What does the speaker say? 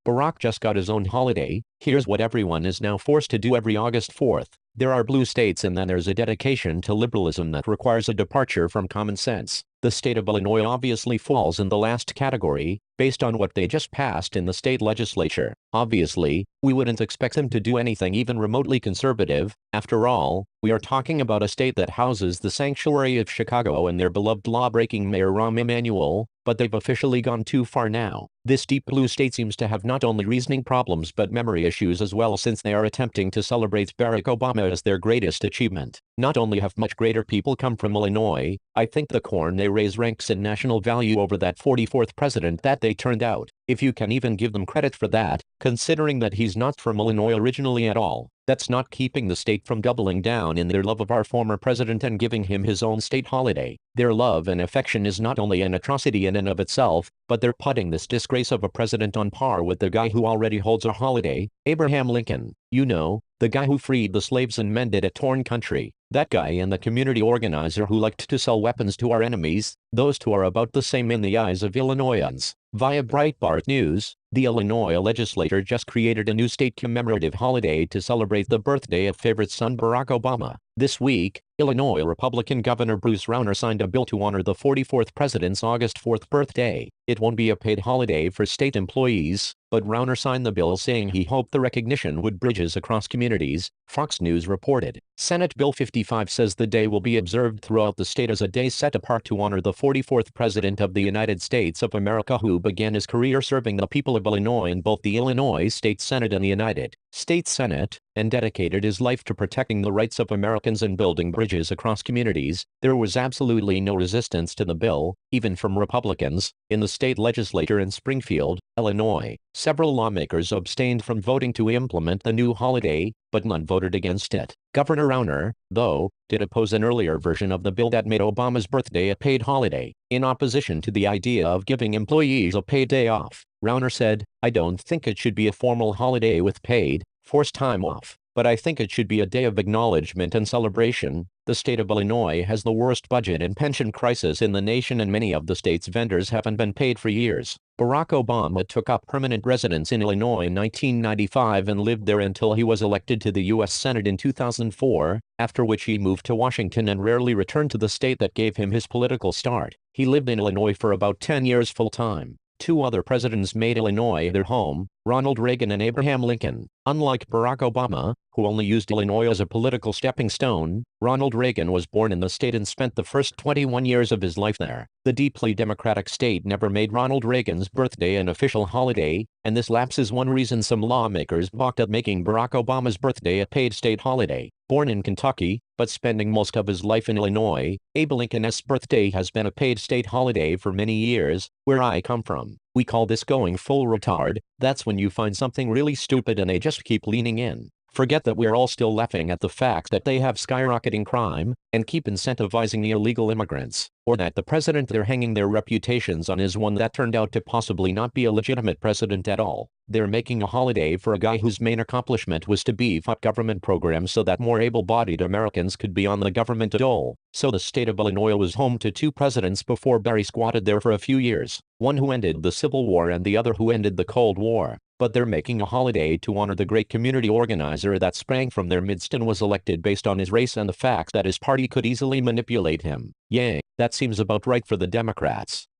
Barack just got his own holiday. Here's what everyone is now forced to do every August 4th. There are blue states and then there's a dedication to liberalism that requires a departure from common sense. The state of Illinois obviously falls in the last category, based on what they just passed in the state legislature. Obviously, we wouldn't expect them to do anything even remotely conservative. After all, we are talking about a state that houses the sanctuary of Chicago and their beloved law-breaking mayor Rahm Emanuel, but they've officially gone too far now. This deep blue state seems to have not only reasoning problems but memory issues as well, since they are attempting to celebrate Barack Obama as their greatest achievement. Not only have much greater people come from Illinois, I think the corn they raise ranks in national value over that 44th president that they turned out, if you can even give them credit for that, considering that he's not from Illinois originally at all. That's not keeping the state from doubling down in their love of our former president and giving him his own state holiday. Their love and affection is not only an atrocity in and of itself, but they're putting this disgrace of a president on par with the guy who already holds a holiday, Abraham Lincoln. You know, the guy who freed the slaves and mended a torn country. That guy and the community organizer who liked to sell weapons to our enemies. Those two are about the same in the eyes of Illinoisans. Via Breitbart News, the Illinois legislature just created a new state commemorative holiday to celebrate the birthday of favorite son Barack Obama. This week, Illinois Republican Governor Bruce Rauner signed a bill to honor the 44th president's August 4th birthday. It won't be a paid holiday for state employees, but Rauner signed the bill saying he hoped the recognition would bridges across communities, Fox News reported. Senate Bill 55 says the day will be observed throughout the state as a day set apart to honor the 44th President of the United States of America, who began his career serving the people of Illinois in both the Illinois State Senate and the United States Senate, and dedicated his life to protecting the rights of Americans and building bridges across communities. There was absolutely no resistance to the bill, even from Republicans, in the state legislature in Springfield, Illinois. Several lawmakers abstained from voting to implement the new holiday, but none voted against it. Governor Rauner, though, did oppose an earlier version of the bill that made Obama's birthday a paid holiday. In opposition to the idea of giving employees a paid day off, Rauner said, "I don't think it should be a formal holiday with paid, forced time off, but I think it should be a day of acknowledgement and celebration. The state of Illinois has the worst budget and pension crisis in the nation, and many of the state's vendors haven't been paid for years." Barack Obama took up permanent residence in Illinois in 1995 and lived there until he was elected to the U.S. Senate in 2004, after which he moved to Washington and rarely returned to the state that gave him his political start. He lived in Illinois for about 10 years full-time. Two other presidents made Illinois their home, Ronald Reagan and Abraham Lincoln. Unlike Barack Obama, who only used Illinois as a political stepping stone, Ronald Reagan was born in the state and spent the first 21 years of his life there. The deeply democratic state never made Ronald Reagan's birthday an official holiday, and this lapse is one reason some lawmakers balked at making Barack Obama's birthday a paid state holiday. Born in Kentucky, but spending most of his life in Illinois, Abe Lincoln's birthday has been a paid state holiday for many years. Where I come from, we call this going full retard. That's when you find something really stupid and they just keep leaning in. Forget that we're all still laughing at the fact that they have skyrocketing crime and keep incentivizing the illegal immigrants, or that the president they're hanging their reputations on is one that turned out to possibly not be a legitimate president at all. They're making a holiday for a guy whose main accomplishment was to beef up government programs so that more able-bodied Americans could be on the government dole. So the state of Illinois was home to two presidents before Barry squatted there for a few years, one who ended the Civil War and the other who ended the Cold War. But they're making a holiday to honor the great community organizer that sprang from their midst and was elected based on his race and the fact that his party could easily manipulate him. Yay, that seems about right for the Democrats.